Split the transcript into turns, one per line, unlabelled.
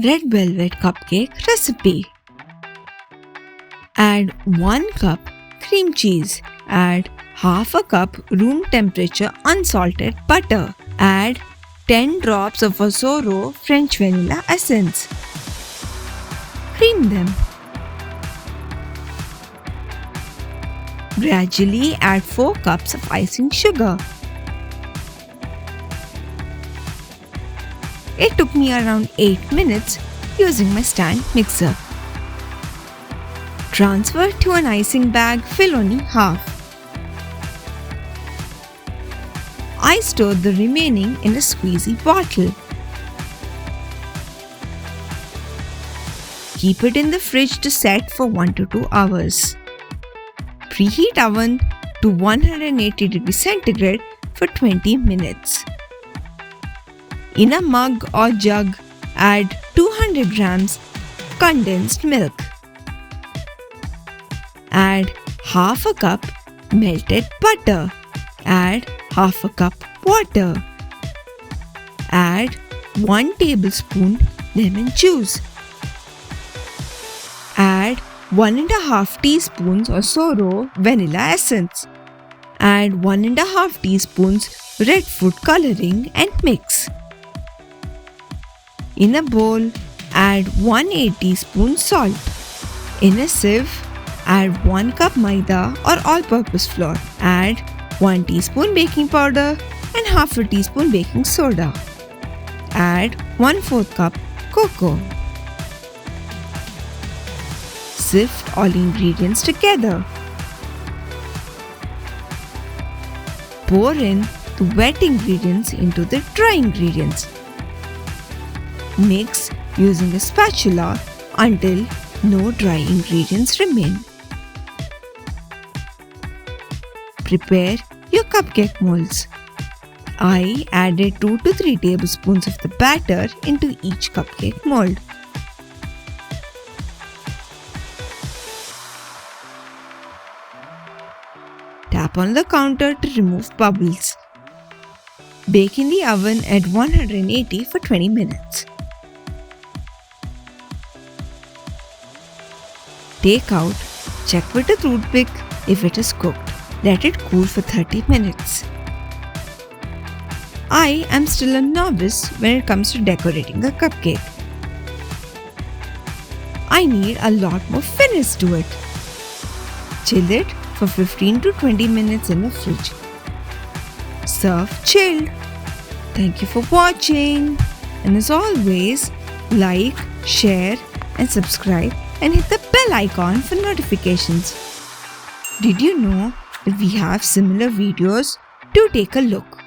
red velvet cupcake recipe. Add 1 cup cream cheese. Add half a cup room temperature unsalted butter. Add 10 drops of Osoro French vanilla essence. Cream them. Gradually add 4 cups of icing sugar. It took me around 8 minutes using my stand mixer. Transfer to an icing bag, fill only half. I stored the remaining in a squeezy bottle. Keep it in the fridge to set for 1 to 2 hours. Preheat oven to 180 degrees centigrade for 20 minutes. In a mug or jug, add 200 grams condensed milk. Add half a cup melted butter. Add half a cup water. Add 1 tablespoon lemon juice. Add 1.5 teaspoons Osoro vanilla essence. Add 1.5 teaspoons red food coloring and mix. In a bowl, add 1/8 teaspoon salt. In a sieve, add 1 cup maida or all-purpose flour. Add 1 teaspoon baking powder and half a teaspoon baking soda. Add 1/4 cup cocoa. Sift all ingredients together. Pour in the wet ingredients into the dry ingredients. Mix using a spatula until no dry ingredients remain. Prepare your cupcake molds. I added 2 to 3 tablespoons of the batter into each cupcake mold. Tap on the counter to remove bubbles. Bake in the oven at 180 for 20 minutes. Take out, check with a toothpick if it is cooked. Let it cool for 30 minutes. I am still a novice when it comes to decorating a cupcake. I need a lot more finesse to it. Chill it for 15 to 20 minutes in the fridge. Serve chilled. Thank you for watching. And as always, like, share and subscribe and hit the bell icon for notifications. Did you know that we have similar videos? Do take a look.